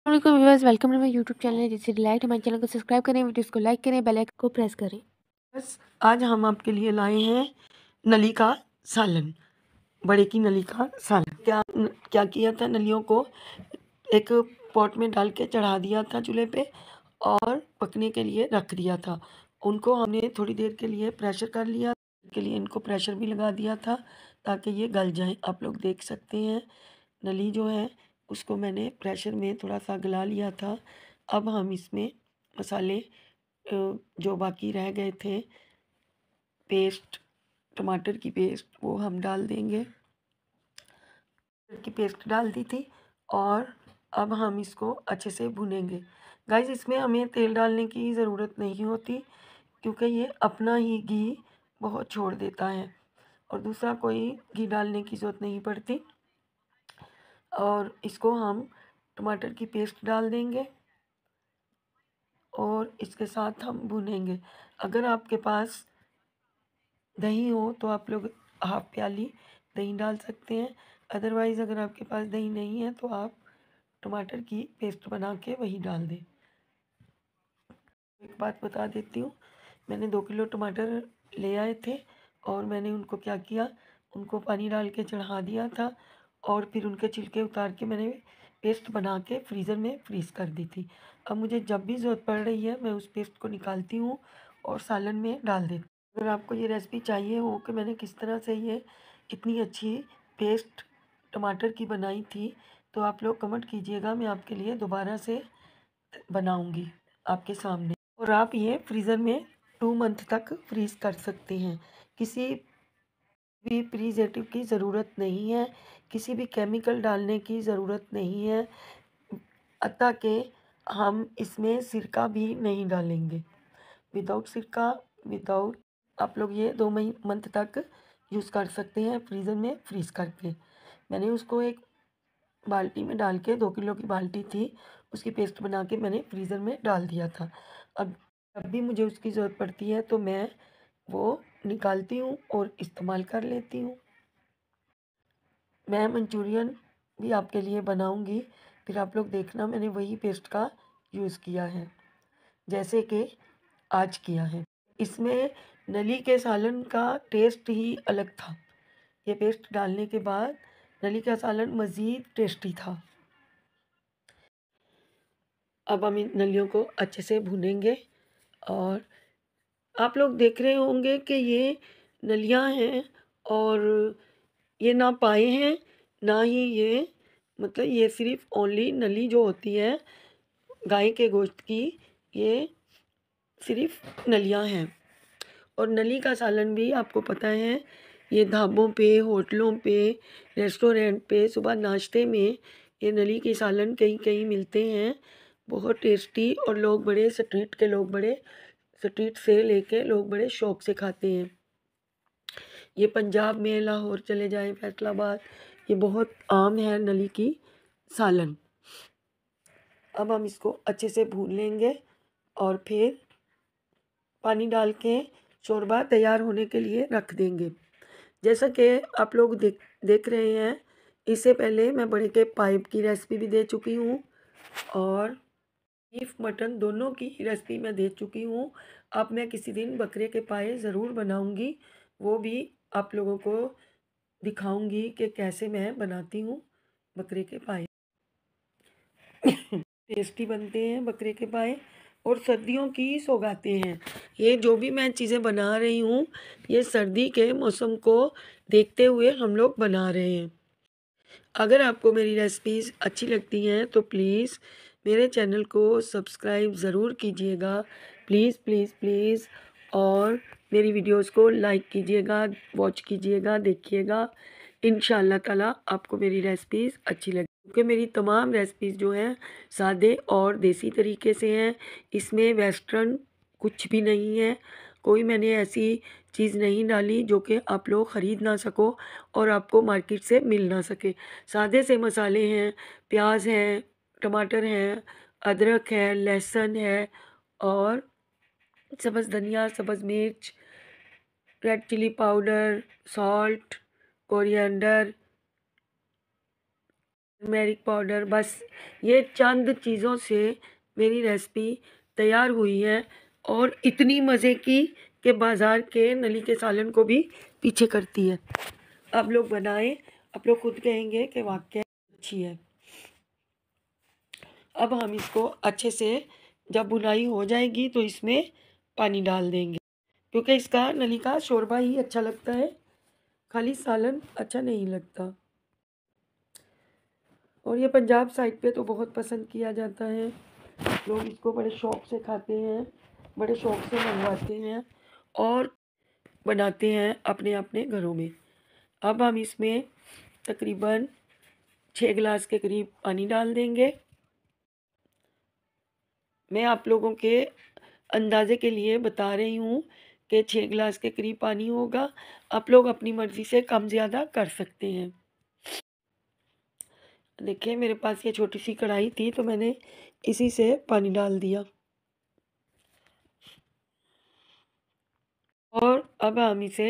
Viewers, welcome to my YouTube channel जिससे delight. हमारे चैनल को सब्सक्राइब करें, वीडियोस को लाइक करें, बेल आइकन को प्रेस करें। बस आज हम आपके लिए लाए हैं नली का सालन, बड़े की नली का सालन। क्या क्या किया था, नलियों को एक पॉट में डाल के चढ़ा दिया था चूल्हे पे और पकने के लिए रख दिया था। उनको हमने थोड़ी देर के लिए प्रेशर कर लिया, के लिए इनको प्रेशर भी लगा दिया था ताकि ये गल जाएं। आप लोग देख सकते हैं नली जो है उसको मैंने प्रेशर में थोड़ा सा गला लिया था। अब हम इसमें मसाले जो बाकी रह गए थे, पेस्ट, टमाटर की पेस्ट, वो हम डाल देंगे। की पेस्ट डाल दी थी और अब हम इसको अच्छे से भुनेंगे। गाइस, इसमें हमें तेल डालने की ज़रूरत नहीं होती क्योंकि ये अपना ही घी बहुत छोड़ देता है और दूसरा कोई घी डालने की ज़रूरत नहीं पड़ती। और इसको हम टमाटर की पेस्ट डाल देंगे और इसके साथ हम भुनेंगे। अगर आपके पास दही हो तो आप लोग हाफ प्याली दही डाल सकते हैं। अदरवाइज़ अगर आपके पास दही नहीं है तो आप टमाटर की पेस्ट बना के वही डाल दें। एक बात बता देती हूँ, मैंने 2 किलो टमाटर ले आए थे और मैंने उनको क्या किया, उनको पानी डाल के चढ़ा दिया था और फिर उनके छिलके उतार के मैंने पेस्ट बना के फ्रीज़र में फ्रीज़ कर दी थी। अब मुझे जब भी ज़रूरत पड़ रही है मैं उस पेस्ट को निकालती हूँ और सालन में डाल देती हूँ। अगर आपको ये रेसिपी चाहिए हो कि मैंने किस तरह से ये इतनी अच्छी पेस्ट टमाटर की बनाई थी तो आप लोग कमेंट कीजिएगा, मैं आपके लिए दोबारा से बनाऊंगी आपके सामने। और आप ये फ्रीज़र में 2 मंथ तक फ्रीज़ कर सकते हैं। किसी भी प्रिजर्वेटिव की ज़रूरत नहीं है, किसी भी केमिकल डालने की ज़रूरत नहीं है, अतः के हम इसमें सिरका भी नहीं डालेंगे। विदाउट सिरका, विदाउट, आप लोग ये 2 मंथ तक यूज़ कर सकते हैं फ्रीज़र में फ्रीज़ करके। मैंने उसको एक बाल्टी में डाल के, 2 किलो की बाल्टी थी, उसकी पेस्ट बना के मैंने फ्रीज़र में डाल दिया था। अब जब भी मुझे उसकी ज़रूरत पड़ती है तो मैं वो निकालती हूँ और इस्तेमाल कर लेती हूँ। मैं मंचूरियन भी आपके लिए बनाऊँगी, फिर आप लोग देखना मैंने वही पेस्ट का यूज़ किया है जैसे कि आज किया है। इसमें नली के सालन का टेस्ट ही अलग था। ये पेस्ट डालने के बाद नली का सालन मज़ीद टेस्टी था। अब हम इन नलियों को अच्छे से भूनेंगे और आप लोग देख रहे होंगे कि ये नलियाँ हैं और ये ना पाए हैं ना ही ये, मतलब ये सिर्फ़ ओनली नली जो होती है गाय के गोश्त की, ये सिर्फ़ नलियाँ हैं। और नली का सालन भी आपको पता है, ये ढाबों पे, होटलों पे, रेस्टोरेंट पे सुबह नाश्ते में ये नली के सालन कहीं कहीं मिलते हैं। बहुत टेस्टी, और लोग बड़े स्ट्रीट के लोग बड़े स्ट्रीट से लेके लोग बड़े शौक से खाते हैं। ये पंजाब में, लाहौर चले जाएं, फैसलाबाद, ये बहुत आम है नली की सालन। अब हम इसको अच्छे से भून लेंगे और फिर पानी डाल के शोरबा तैयार होने के लिए रख देंगे। जैसा कि आप लोग देख रहे हैं, इससे पहले मैं बड़े के पाइप की रेसिपी भी दे चुकी हूँ और बीफ मटन दोनों की रेसिपी मैं दे चुकी हूँ। अब मैं किसी दिन बकरे के पाए ज़रूर बनाऊँगी, वो भी आप लोगों को दिखाऊँगी कि कैसे मैं बनाती हूँ बकरे के पाए। टेस्टी बनते हैं बकरे के पाए और सर्दियों की सौगातें हैं। ये जो भी मैं चीज़ें बना रही हूँ, ये सर्दी के मौसम को देखते हुए हम लोग बना रहे हैं। अगर आपको मेरी रेसिपीज़ अच्छी लगती हैं तो प्लीज़ मेरे चैनल को सब्सक्राइब ज़रूर कीजिएगा, प्लीज़ प्लीज़ प्लीज़। और मेरी वीडियोस को लाइक कीजिएगा, वॉच कीजिएगा, देखिएगा। इंशाअल्लाह ताला आपको मेरी रेसिपीज़ अच्छी लगे, क्योंकि मेरी तमाम रेसिपीज़ जो हैं सादे और देसी तरीके से हैं। इसमें वेस्टर्न कुछ भी नहीं है, कोई मैंने ऐसी चीज़ नहीं डाली जो कि आप लोग ख़रीद ना सको और आपको मार्केट से मिल ना सके। सादे से मसाले हैं, प्याज है, टमाटर हैं, अदरक है, लहसुन है और सब्ज़ धनिया, सब्ज़ मिर्च, red chilli powder, salt, coriander, turmeric powder, बस ये चंद चीज़ों से मेरी रेसिपी तैयार हुई है और इतनी मज़े की कि बाज़ार के नली के सालन को भी पीछे करती है। आप लोग बनाएं, आप लोग खुद कहेंगे कि वाकई अच्छी है। अब हम इसको अच्छे से, जब बुनाई हो जाएगी तो इसमें पानी डाल देंगे, क्योंकि इसका नली का शोरबा ही अच्छा लगता है, खाली सालन अच्छा नहीं लगता। और ये पंजाब साइड पे तो बहुत पसंद किया जाता है, लोग इसको बड़े शौक़ से खाते हैं, बड़े शौक़ से मंगवाते हैं और बनाते हैं अपने अपने घरों में। अब हम इसमें तकरीबन 6 गिलास के करीब पानी डाल देंगे। मैं आप लोगों के अंदाज़े के लिए बता रही हूँ कि 6 गिलास के करीब पानी होगा। आप लोग अपनी मर्ज़ी से कम ज़्यादा कर सकते हैं। देखिए मेरे पास ये छोटी सी कढ़ाई थी तो मैंने इसी से पानी डाल दिया। और अब हम इसे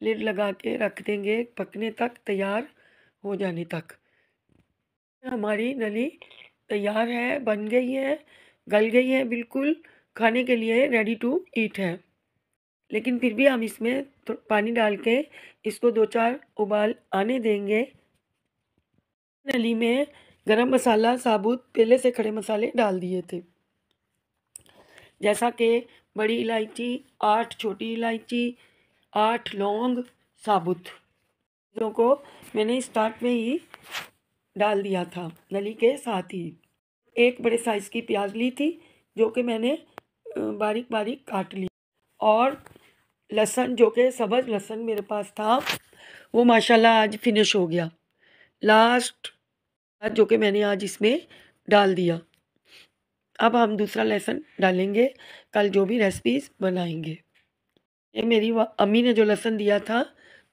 लिड लगा के रख देंगे पकने तक, तैयार हो जाने तक। हमारी नली तैयार है, बन गई है, गल गई है, बिल्कुल खाने के लिए रेडी टू ईट है। लेकिन फिर भी हम इसमें पानी डाल के इसको 2-4 उबाल आने देंगे। नली में गरम मसाला साबुत पहले से खड़े मसाले डाल दिए थे, जैसा कि बड़ी इलायची 8, छोटी इलायची 8, लौंग साबुत, चीज़ों को मैंने स्टार्ट में ही डाल दिया था नली के साथ ही। एक बड़े साइज़ की प्याज ली थी जो कि मैंने बारीक बारीक काट ली, और लहसुन जो कि सब्ज़ लहसुन मेरे पास था वो माशाल्लाह आज फिनिश हो गया, लास्ट जो कि मैंने आज इसमें डाल दिया। अब हम दूसरा लहसुन डालेंगे कल जो भी रेसिपीज़ बनाएंगे। ये मेरी अम्मी ने जो लहसुन दिया था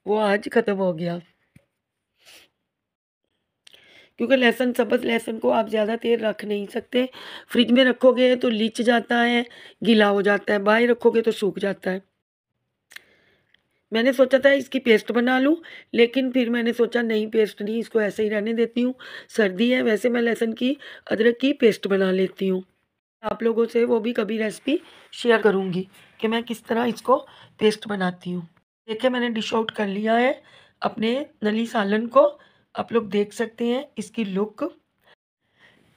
वो आज ख़त्म हो गया, क्योंकि लहसुन सब्ज़ लहसुन को आप ज़्यादा देर रख नहीं सकते। फ्रिज में रखोगे तो लीच जाता है, गीला हो जाता है, बाहर रखोगे तो सूख जाता है। मैंने सोचा था इसकी पेस्ट बना लूं, लेकिन फिर मैंने सोचा नहीं, पेस्ट नहीं, इसको ऐसे ही रहने देती हूँ, सर्दी है, वैसे मैं लहसुन की अदरक की पेस्ट बना लेती हूँ। आप लोगों से वो भी कभी रेसिपी शेयर करूँगी कि मैं किस तरह इसको पेस्ट बनाती हूँ। देखिए मैंने डिश आउट कर लिया है अपने नली सालन को, आप लोग देख सकते हैं इसकी लुक।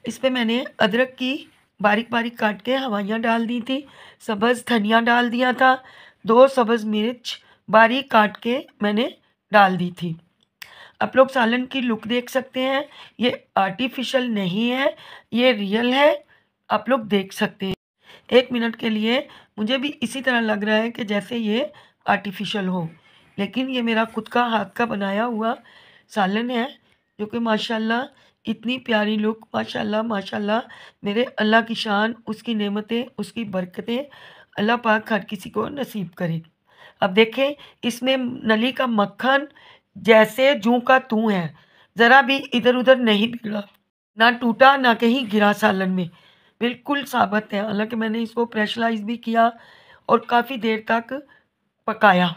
इस पे मैंने अदरक की बारीक बारीक काट के हवाइयाँ डाल दी थी, सब्ज़ धनिया डाल दिया था, 2 सब्ज़ मिर्च बारीक काट के मैंने डाल दी थी। आप लोग सालन की लुक देख सकते हैं, ये आर्टिफिशियल नहीं है, ये रियल है, आप लोग देख सकते हैं। 1 मिनट के लिए मुझे भी इसी तरह लग रहा है कि जैसे ये आर्टिफिशियल हो, लेकिन ये मेरा खुद का हाथ का बनाया हुआ सालन है, जो कि माशाल्लाह इतनी प्यारी लुक, माशाल्लाह माशाल्लाह, मेरे अल्लाह की शान, उसकी नेमतें, उसकी बरकतें अल्लाह पाक हर किसी को नसीब करे। अब देखें इसमें नली का मक्खन जैसे जूं का तूं है, ज़रा भी इधर उधर नहीं बिगड़ा, ना टूटा ना कहीं गिरा सालन में, बिल्कुल साबित है। हालांकि मैंने इसको प्रेशराइज भी किया और काफ़ी देर तक पकाया,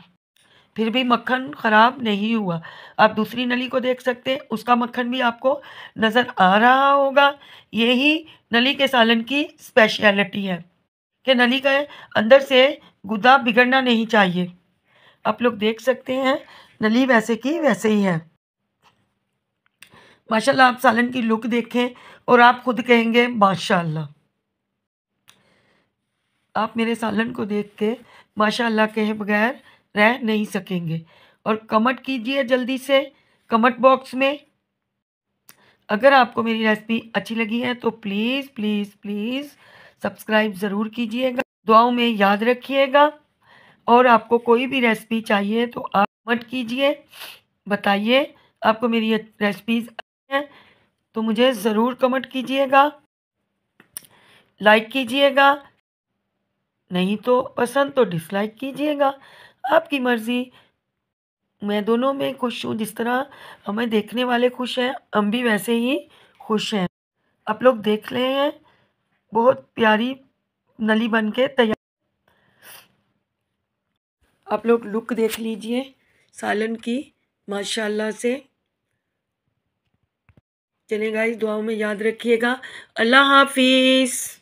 फिर भी मक्खन ख़राब नहीं हुआ। आप दूसरी नली को देख सकते हैं, उसका मक्खन भी आपको नज़र आ रहा होगा। यही नली के सालन की स्पेशलिटी है कि नली के अंदर से गुदा बिगड़ना नहीं चाहिए। आप लोग देख सकते हैं नली वैसे की वैसे ही है। माशाल्लाह, आप सालन की लुक देखें और आप खुद कहेंगे माशाल्लाह। आप मेरे सालन को देख के माशाल्लाह कहे बगैर रह नहीं सकेंगे। और कमेंट कीजिए जल्दी से कमेंट बॉक्स में। अगर आपको मेरी रेसिपी अच्छी लगी है तो प्लीज़ प्लीज़ प्लीज़ सब्सक्राइब ज़रूर कीजिएगा, दुआओं में याद रखिएगा। और आपको कोई भी रेसिपी चाहिए तो आप कमेंट कीजिए, बताइए आपको मेरी रेसिपीज़ अच्छी हैं तो मुझे ज़रूर कमेंट कीजिएगा, लाइक कीजिएगा, नहीं तो पसंद तो डिसलाइक कीजिएगा, आपकी मर्ज़ी। मैं दोनों में खुश हूँ, जिस तरह हमें देखने वाले खुश हैं हम भी वैसे ही खुश हैं। आप लोग देख रहे हैं बहुत प्यारी नली बन के तैयार। आप लोग लुक देख लीजिए सालन की, माशाल्लाह से चलिए गाइस, दुआओं में याद रखिएगा। अल्लाह हाफ़िज़।